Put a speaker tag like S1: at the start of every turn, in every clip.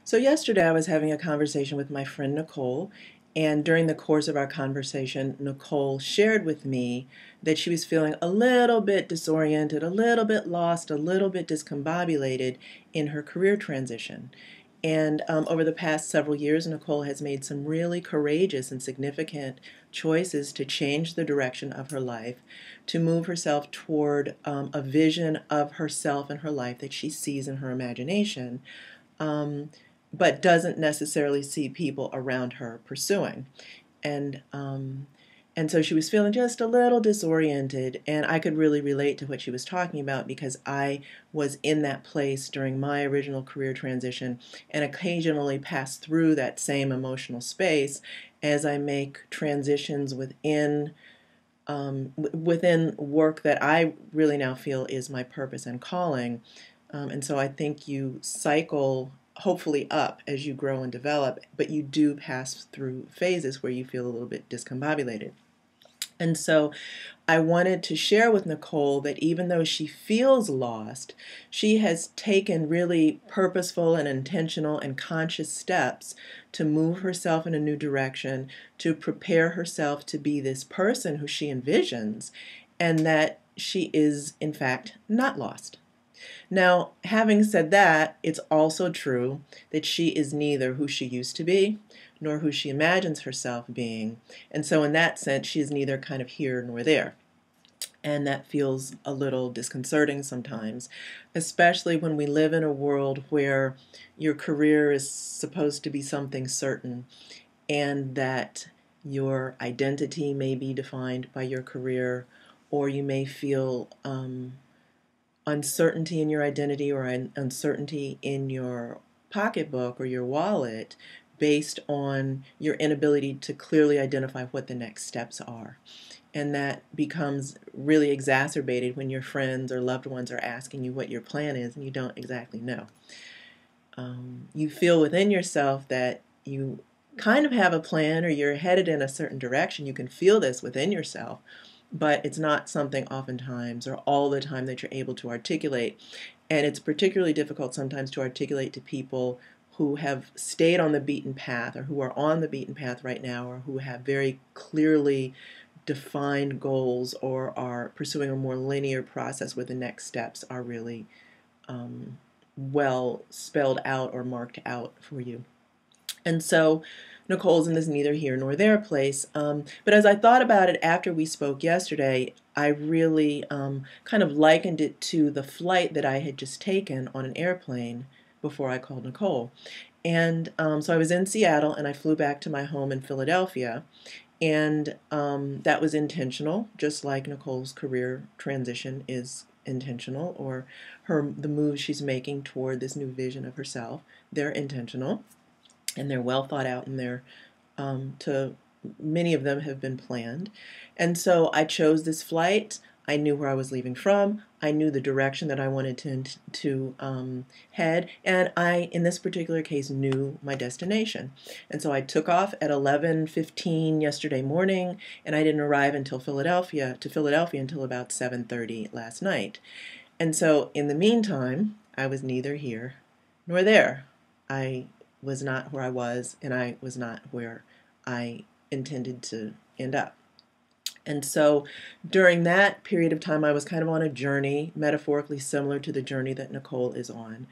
S1: So yesterday I was having a conversation with my friend Nicole, and during the course of our conversation, Nicole shared with me that she was feeling a little bit disoriented, a little bit lost, a little bit discombobulated in her career transition. And over the past several years, Nicole has made some really courageous and significant choices to change the direction of her life, to move herself toward a vision of herself and her life that she sees in her imagination. But doesn't necessarily see people around her pursuing. And um, and so she was feeling just a little disoriented, and I could really relate to what she was talking about because I was in that place during my original career transition and occasionally pass through that same emotional space as I make transitions within work that I really now feel is my purpose and calling. And so I think you cycle hopefully up as you grow and develop, but you do pass through phases where you feel a little bit discombobulated. And so I wanted to share with Nicole that even though she feels lost, she has taken really purposeful and intentional and conscious steps to move herself in a new direction, to prepare herself to be this person who she envisions, and that she is, in fact, not lost. Now, having said that, it's also true that she is neither who she used to be nor who she imagines herself being. And so, in that sense, she is neither kind of here nor there. And that feels a little disconcerting sometimes, especially when we live in a world where your career is supposed to be something certain and that your identity may be defined by your career, or you may feel uncertainty in your identity or uncertainty in your pocketbook or your wallet based on your inability to clearly identify what the next steps are. And that becomes really exacerbated when your friends or loved ones are asking you what your plan is and you don't exactly know. You feel within yourself that you kind of have a plan or you're headed in a certain direction. You can feel this within yourself, but it's not something oftentimes or all the time that you're able to articulate. And it's particularly difficult sometimes to articulate to people who have stayed on the beaten path or who are on the beaten path right now or who have very clearly defined goals or are pursuing a more linear process where the next steps are really well spelled out or marked out for you. And so Nicole's in this neither here nor there place. But as I thought about it after we spoke yesterday, I really kind of likened it to the flight that I had just taken on an airplane before I called Nicole. And so I was in Seattle and I flew back to my home in Philadelphia. And that was intentional, just like Nicole's career transition is intentional, or the moves she's making toward this new vision of herself. They're intentional and they're well thought out, and many of them have been planned. And so I chose this flight. I knew where I was leaving from. I knew the direction that I wanted to head, and I, in this particular case, knew my destination. And so I took off at 11:15 yesterday morning, and I didn't arrive until Philadelphia until about 7:30 last night. And so, in the meantime, I was neither here nor there. I was not where I was, and I was not where I intended to end up. And so during that period of time, I was kind of on a journey, metaphorically similar to the journey that Nicole is on.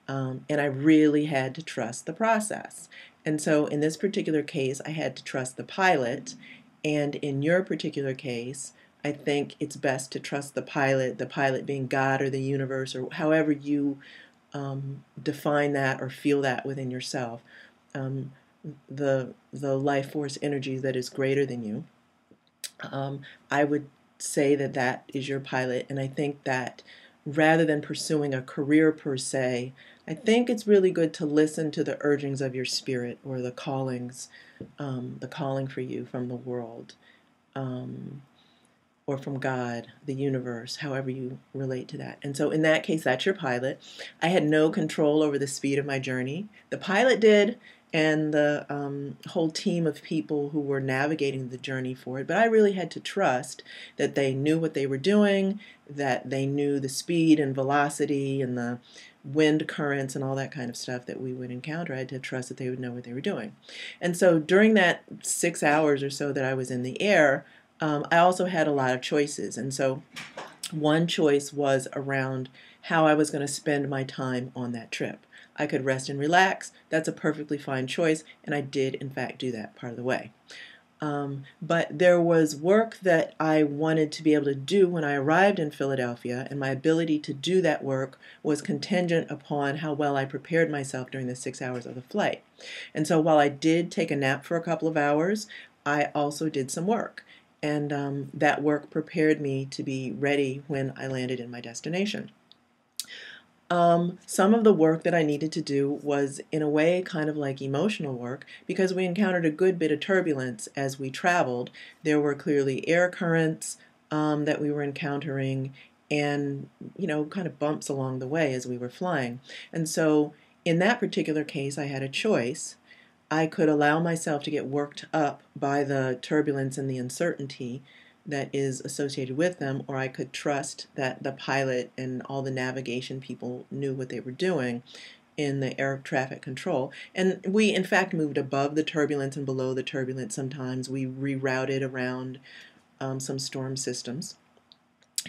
S1: And I really had to trust the process. And so in this particular case, I had to trust the pilot. And in your particular case, I think it's best to trust the pilot being God or the universe or however you define that or feel that within yourself. The life force energy that is greater than you. I would say that that is your pilot, and I think that rather than pursuing a career per se, I think it's really good to listen to the urgings of your spirit or the callings, the calling for you from the world, or from God, the universe, however you relate to that. And so in that case, that's your pilot. I had no control over the speed of my journey. The pilot did, and the whole team of people who were navigating the journey for it. But I really had to trust that they knew what they were doing, that they knew the speed and velocity and the wind currents and all that kind of stuff that we would encounter. I had to trust that they would know what they were doing. And so during that 6 hours or so that I was in the air, I also had a lot of choices. And so one choice was around how I was going to spend my time on that trip. I could rest and relax. That's a perfectly fine choice, and I did, in fact, do that part of the way. But there was work that I wanted to be able to do when I arrived in Philadelphia, and my ability to do that work was contingent upon how well I prepared myself during the 6 hours of the flight. And so while I did take a nap for a couple of hours, I also did some work. And that work prepared me to be ready when I landed in my destination. Some of the work that I needed to do was, in a way, kind of like emotional work, because we encountered a good bit of turbulence as we traveled. There were clearly air currents that we were encountering, and, kind of bumps along the way as we were flying. And so in that particular case, I had a choice. I could allow myself to get worked up by the turbulence and the uncertainty that is associated with them, or I could trust that the pilot and all the navigation people knew what they were doing in the air traffic control. And we, in fact, moved above the turbulence and below the turbulence sometimes. We rerouted around some storm systems.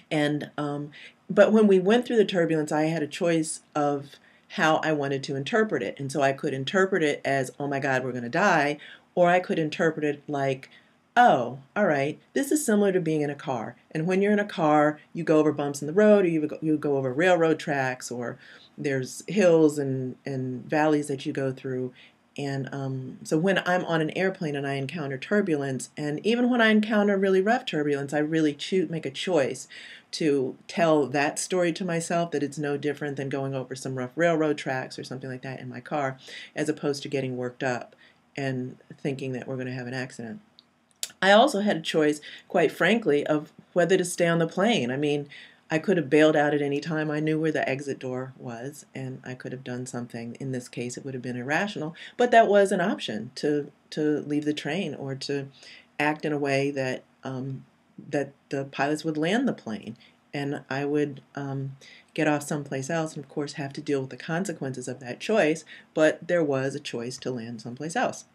S1: But when we went through the turbulence, I had a choice of how I wanted to interpret it. And so I could interpret it as, oh my God, we're going to die, or I could interpret it like, oh, all right, this is similar to being in a car. And when you're in a car, you go over bumps in the road, or you go over railroad tracks, or there's hills and valleys that you go through. And so when I'm on an airplane and I encounter turbulence, and even when I encounter really rough turbulence, I really make a choice to tell that story to myself, that it's no different than going over some rough railroad tracks or something like that in my car, as opposed to getting worked up and thinking that we're going to have an accident. I also had a choice, quite frankly, of whether to stay on the plane. I mean, I could have bailed out at any time. I knew where the exit door was, and I could have done something. In this case, it would have been irrational, but that was an option, to leave the train or to act in a way that that the pilots would land the plane, and I would get off someplace else, and of course have to deal with the consequences of that choice. But there was a choice to land someplace else.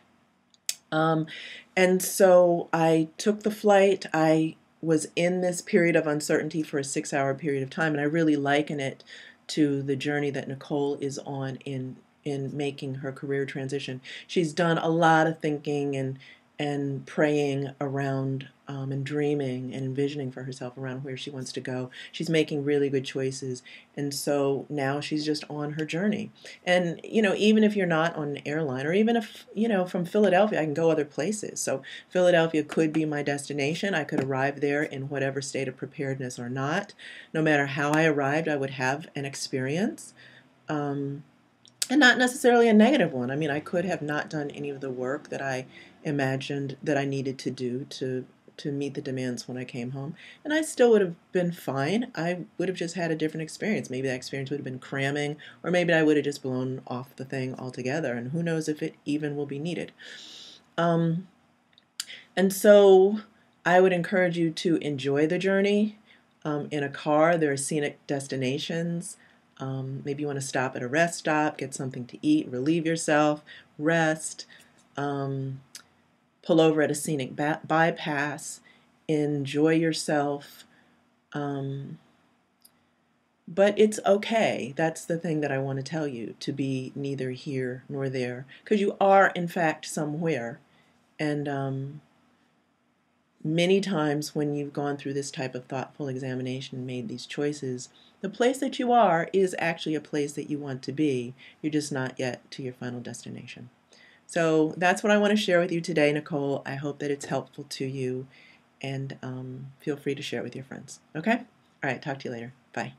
S1: And so I took the flight. I was in this period of uncertainty for a 6-hour period of time, and I really liken it to the journey that Nicole is on in making her career transition. She's done a lot of thinking and praying around and dreaming and envisioning for herself around where she wants to go. She's making really good choices, and so now she's just on her journey. And even if you're not on an airline, or even if from Philadelphia I can go other places. So Philadelphia could be my destination. I could arrive there in whatever state of preparedness or not. No matter how I arrived, I would have an experience. And not necessarily a negative one. I mean, I could have not done any of the work that I imagined that I needed to do to meet the demands when I came home, and I still would have been fine. I would have just had a different experience. Maybe that experience would have been cramming, or maybe I would have just blown off the thing altogether, and who knows if it even will be needed. And so I would encourage you to enjoy the journey. In a car, there are scenic destinations. Maybe you want to stop at a rest stop, get something to eat, relieve yourself, rest, pull over at a scenic bypass, enjoy yourself. But it's okay. That's the thing that I want to tell you, to be neither here nor there, because you are, in fact, somewhere. And many times when you've gone through this type of thoughtful examination and made these choices, the place that you are is actually a place that you want to be. You're just not yet to your final destination. So that's what I want to share with you today, Nicole. I hope that it's helpful to you, and feel free to share it with your friends. Okay? All right, talk to you later. Bye.